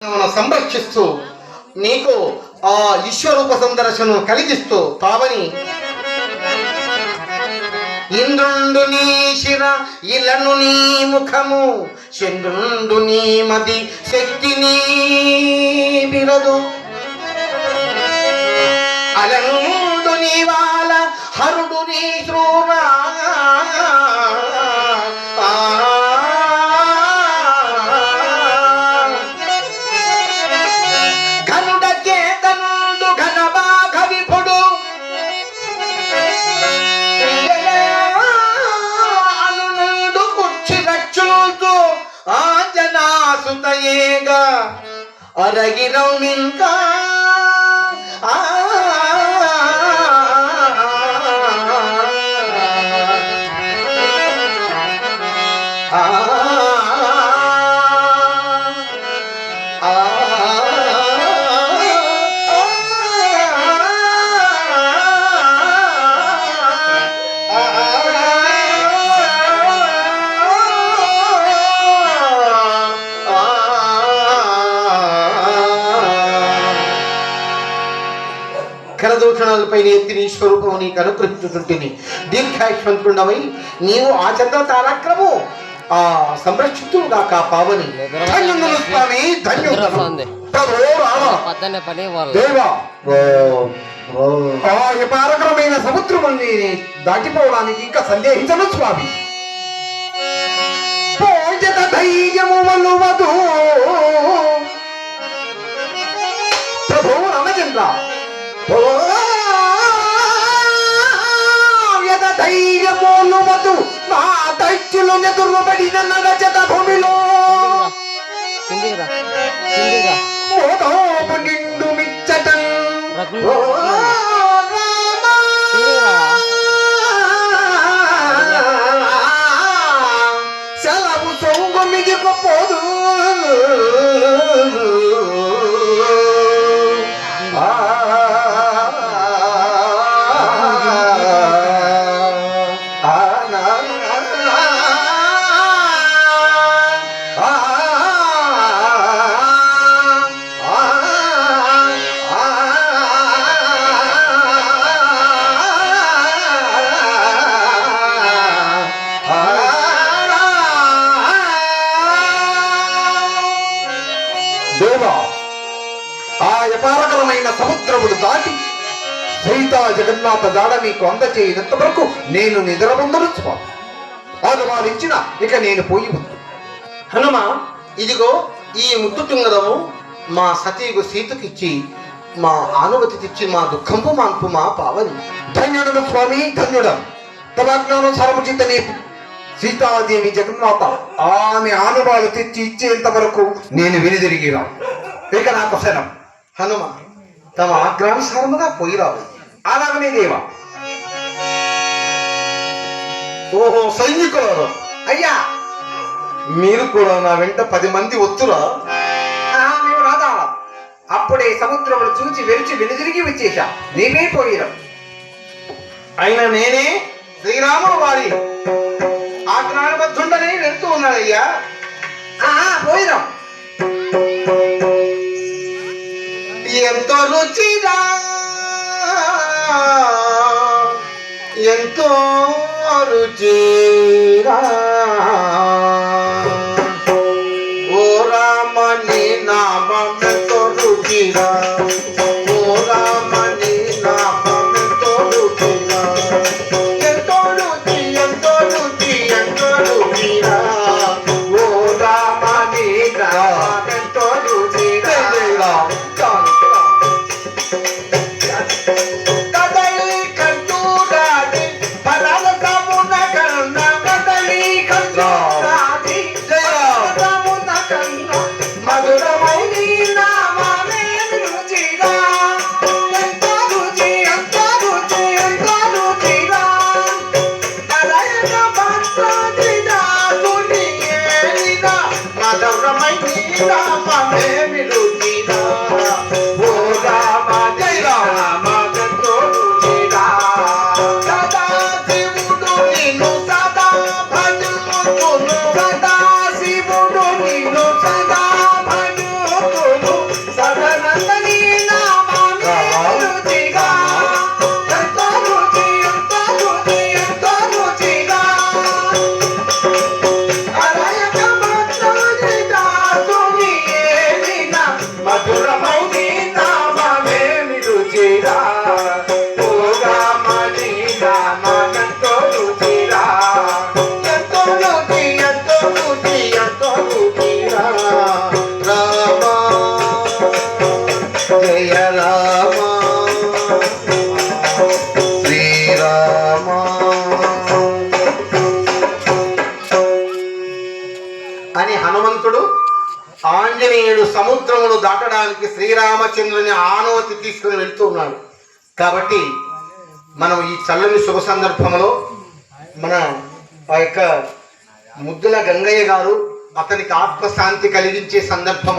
సంరక్షిస్తూ నీకు ఆ విశ్వరూప సందర్శనం కలిగిస్తూ పావని ఇంద్రుండు నీ శిర ఇలను నీ ముఖము చంద్రుండు నీ మది శక్తి నీ బిరదు అలండు నీ వాల హరుడు నీ శ్రూరా సుతయేగా అరగిరం ఇంకా కరదూషణలపై ఎత్తి నీ స్వరూపం నీకు అనుకరించుతుంటిని దీర్ఘాయుష్మంతుడవై నీవు ఆ చంద్ర తారాక్రము ఆ సంరక్షితుడుగా కా పావని ధన్యుడు స్వామి ధన్యుడు పారకరమైన సముద్రముని దాటిపోవడానికి ఇంకా సందేహించను స్వామి పోజత ధైర్యము వలువదు ప్రభు రామచంద్ర ధైర్యమోనుమతు నా దైత్యులు నెదురుబడిన నరచత భూమిలో ఓదోపు నిండు మిచ్చటం సెలవు సొంగు మిగిపోదు సముద్రములు దాటి సీతా జగన్నాథ దాడ మీకు అందచేయనంత వరకు నేను నిద్రబందరు స్వామి ఆగమానించిన ఇక నేను పోయి ఉంది హనుమ ఇదిగో ఈ ముత్తుటుంగరము మా సతీగు సీతకిచ్చి మా ఆనుమతి తెచ్చి మా దుఃఖంపు మాన్పు మా పావని ధన్యుడు స్వామి ధన్యుడం తమాజ్ఞానుసారము చిత్తని సీతాదేవి జగన్మాత ఆమె ఆనుభావాలు తెచ్చి ఇచ్చేంత వరకు నేను వెనుదిరిగిరా ఇక నాకు శనం హనుమ తమ ఆగ్రహానుసారముగా పోయిరావు అలాగనే దేవా ఓహో సైనికులు అయ్యా మీరు కూడా నా వెంట 10 మంది వత్తురా మేము రాదా అప్పుడే సముద్రములు చూచి వెలిచి వెనుదిరిగి వచ్చేశా నీవే పోయిరా అయినా నేనే శ్రీరాముడు వారి ఆజ్ఞానబద్ధుండని వెళ్తూ ఉన్నాడయ్యా పోయిరా ఎంతో రుచిరా ఎంతో రుచిరా ఓ రామని నామెంతో రుచిరా ఓ రామని నామెంతో రుచిరా ఎంతో రుచి ఎంతో రుచి ఎంతో రుచిరా ఓ రామని నామెంతో రుచిరా సదా 7 సముద్రములు దాటడానికి శ్రీరామచంద్రుని ఆనుమతి తీసుకుని వెళ్తూ ఉన్నాడు. కాబట్టి మనం ఈ చల్లని శుభ సందర్భంలో మన ఆ యొక్క ముద్దుల గంగయ్య గారు అతనికి ఆత్మశాంతి కలిగించే సందర్భం